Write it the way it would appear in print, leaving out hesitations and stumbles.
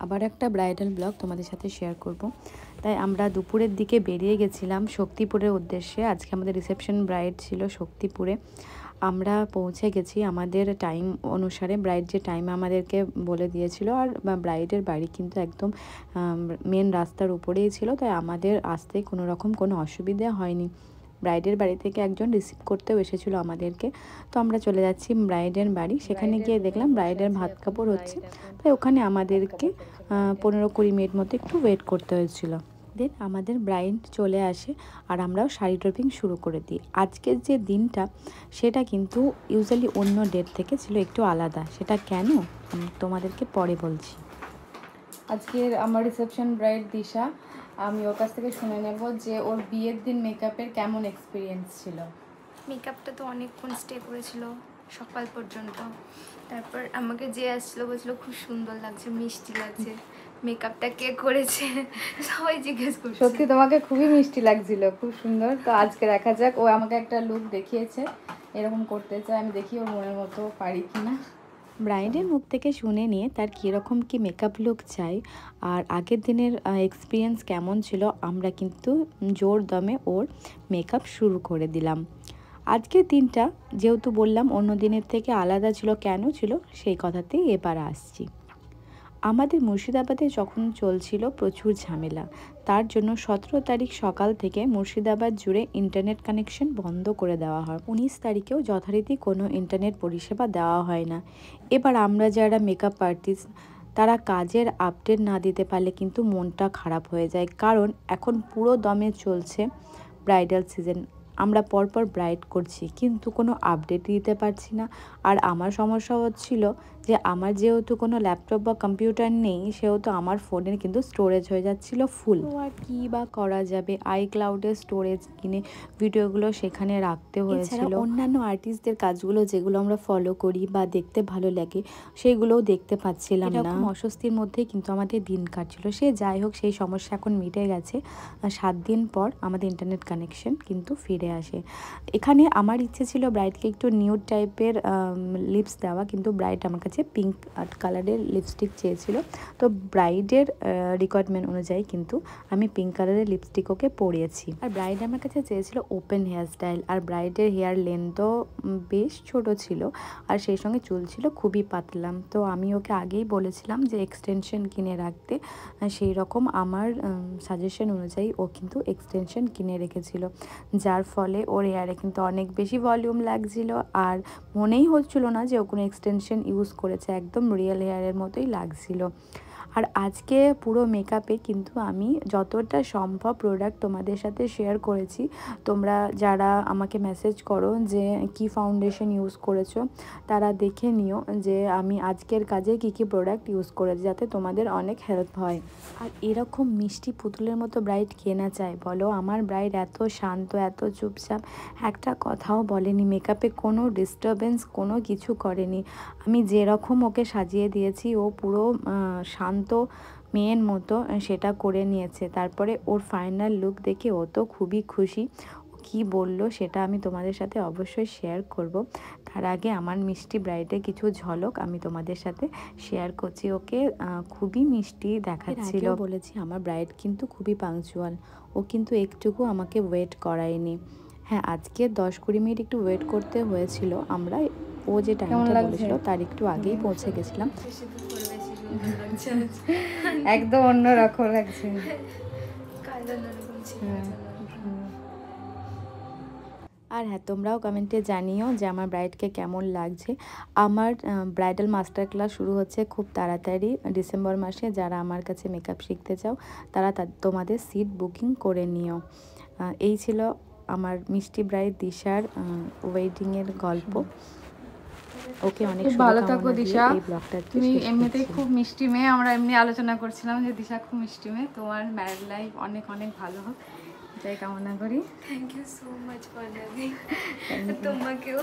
আবার একটা bridal blog তোমাদের সাথে শেয়ার করব। তাই আমরা দুপুরের দিকে বেরিয়ে গেছিলাম শক্তিপুরের উদ্দেশ্যে। আজকে আমাদের রিসেপশন ব্রাইড ছিল শক্তিপুরে। আমরা পৌঁছে গেছি আমাদের টাইম অনুসারে, ব্রাইড যে টাইম আমাদেরকে বলে দিয়েছিল। আর ব্রাইডের বাড়ি কিন্তু একদম মেন রাস্তার উপরেই ছিল, তাই আমাদের আসতে কোনো রকম কোনো অসুবিধা হয়নি। ব্রাইডের বাড়ি থেকে একজন রিসিভ করতেও এসেছিলো আমাদেরকে। তো আমরা চলে যাচ্ছি ব্রাইডের বাড়ি। সেখানে গিয়ে দেখলাম ব্রাইডের ভাত কাপড় হচ্ছে, তাই ওখানে আমাদেরকে 15-20 মিনিট মতো একটু ওয়েট করতে হয়েছিল। দেন আমাদের ব্রাইড চলে আসে আর আমরাও শাড়ি ড্রপিং শুরু করে দিই। আজকের যে দিনটা সেটা কিন্তু ইউজুয়ালি অন্য ডেট থেকে ছিল একটু আলাদা। সেটা কেন তোমাদেরকে পরে বলছি। আজকের আমার রিসেপশন ব্রাইড দিশা, আমি ওর কাছ থেকে শুনে নেব যে ওর বিয়ের দিন মেকআপের কেমন এক্সপিরিয়েন্স ছিল। মেকআপটা তো অনেকক্ষণ স্টে করেছিল, সকাল পর্যন্ত। তারপর আমাকে যে আসছিলো বলছিল খুব সুন্দর লাগছে, মিষ্টি লাগছে। মেকআপটা কে করেছে সবাই জিজ্ঞেস করছে। সত্যি তোমাকে খুবই মিষ্টি লাগছিল, খুব সুন্দর। তো আজকে দেখা যাক, ও আমাকে একটা লুক দেখিয়েছে, এরকম করতে চাই, আমি দেখি ওর মনের মতো পারি কিনা। ব্রাইডের মুখ থেকে শুনে নিয়ে তার কীরকম কি মেকআপ লুক চাই আর আগের দিনের এক্সপিরিয়েন্স কেমন ছিল, আমরা কিন্তু জোর দমে ওর মেকআপ শুরু করে দিলাম। আজকের দিনটা যেহেতু বললাম অন্য দিনের থেকে আলাদা ছিল, কেন ছিল সেই কথাতেই এবার আসছি। আমাদের মুর্শিদাবাদে যখন চলছিল প্রচুর ঝামেলা, তার জন্য 17 তারিখ সকাল থেকে মুর্শিদাবাদ জুড়ে ইন্টারনেট কানেকশন বন্ধ করে দেওয়া হয়। 19 তারিখেও যথারীতি কোনো ইন্টারনেট পরিষেবা দেওয়া হয় না। এবার আমরা যারা মেকআপ আর্টিস্ট, তারা কাজের আপডেট না দিতে পারলে কিন্তু মনটা খারাপ হয়ে যায়, কারণ এখন পুরো দমে চলছে ব্রাইডাল সিজন। আমরা পরপর ব্রাইড করছি কিন্তু কোনো আপডেট দিতে পারছি না। আর আমার সমস্যা হচ্ছিল যে আমার যেহেতু কোনো ল্যাপটপ বা কম্পিউটার নেই, সেহেতু আমার ফোনের কিন্তু স্টোরেজ হয়ে যাচ্ছিল ফুল। তো আর কী বা করা যাবে, iCloud-এর স্টোরেজ কিনে ভিডিওগুলো সেখানে রাখতে হয়েছিল। অন্যান্য আর্টিস্টদের কাজগুলো যেগুলো আমরা ফলো করি বা দেখতে ভালো লাগে, সেগুলোও দেখতে পাচ্ছিলাম না। এরকম অস্বস্তির মধ্যেই কিন্তু আমাদের দিন কাটছিল। সে যাই হোক, সেই সমস্যা এখন মিটে গেছে। 7 দিন পর আমাদের ইন্টারনেট কানেকশন কিন্তু ফিরে আসে। এখানে আমার ইচ্ছে ছিল ব্রাইডকে একটু নিউড টাইপের লিপস দেওয়া, কিন্তু ব্রাইড আমার কাছে পিঙ্ক কালারের লিপস্টিক চেয়েছিল। তো ব্রাইডের রিকোয়ারমেন্ট অনুযায়ী কিন্তু আমি পিঙ্ক কালারের লিপস্টিক ওকে পরিয়েছি। আর ব্রাইড আমার কাছে চেয়েছিল ওপেন হেয়ার স্টাইল, আর ব্রাইডের হেয়ার লেন্থও বেশ ছোট ছিল, আর সেই সঙ্গে চুল ছিল খুবই পাতলা। তো আমি ওকে আগেই বলেছিলাম যে এক্সটেনশন কিনে রাখতে, সেই রকম আমার সাজেশন অনুযায়ী ও কিন্তু এক্সটেনশন কিনে রেখেছিল, যার ফলে ওর হেয়ারে কিন্তু অনেক বেশি ভলিউম লাগছিল। আর মনেই হচ্ছিল না যে ও কোনো এক্সটেনশন ইউজ করেছে, একদম রিয়েল হেয়ারের মতোই লাগছিল। আর আজকে পুরো মেকআপে কিন্তু আমি যতটা সম্ভব প্রোডাক্ট তোমাদের সাথে শেয়ার করেছি। তোমরা যারা আমাকে মেসেজ করো যে কি ফাউন্ডেশন ইউজ করেছো, তারা দেখে নিও যে আমি আজকের কাজে কি কি প্রোডাক্ট ইউজ করেছি, যাতে তোমাদের অনেক হেল্প হয়। আর এরকম মিষ্টি পুতুলের মতো ব্রাইড কে না চায় বলো। আমার ব্রাইড এত শান্ত, এত চুপচাপ, একটা কথাও বলেনি, মেকআপে কোনো ডিস্টারবেন্স কোনো কিছু করেনি। আমি যেরকম ওকে সাজিয়ে দিয়েছি ও পুরো শান্ত মেয়ের মতো সেটা করে নিয়েছে। তারপরে ওর ফাইনাল লুক দেখে ও তো খুবই খুশি। ও কী বললো সেটা আমি তোমাদের সাথে অবশ্যই শেয়ার করব। তার আগে আমার মিষ্টি ব্রাইডের কিছু ঝলক আমি তোমাদের সাথে শেয়ার করছি। ওকে খুবই মিষ্টি দেখাচ্ছিল। বলেছি আমার ব্রাইড কিন্তু খুবই পাংচুয়াল, ও কিন্তু একটুকু আমাকে ওয়েট করায়নি। হ্যাঁ, আজকে 10-20 মিনিট একটু ওয়েট করতে হয়েছিল। আমরা ও যে টাইমটা বলেছিল তার একটু আগেই পৌঁছে গেছিলাম। একদম অন্যরকম লাগছে। আর হ্যাঁ, তোমরাও কমেন্টে জানিও যে আমার ব্রাইডকে কেমন লাগছে। আমার ব্রাইডাল মাস্টার ক্লাস শুরু হচ্ছে খুব তাড়াতাড়ি ডিসেম্বর মাসে। যারা আমার কাছে মেকআপ শিখতে চাও তারা তোমাদের সিট বুকিং করে নিও। এই ছিল আমার মিষ্টি ব্রাইড দিশার ওয়েডিংয়ের গল্প। ওকে অনেক ভালো থাকো দিশা, এই ব্লগটা তুমি এমনিতেই খুব মিষ্টি মেয়ে। আমরা এমনি আলোচনা করছিলাম যে দিশা খুব মিষ্টি মেয়ে। তোমার ম্যারেড লাইফ অনেক অনেক ভালো হোক, এটাই কামনা করি। Thank you so much for loving. তোমাকেও।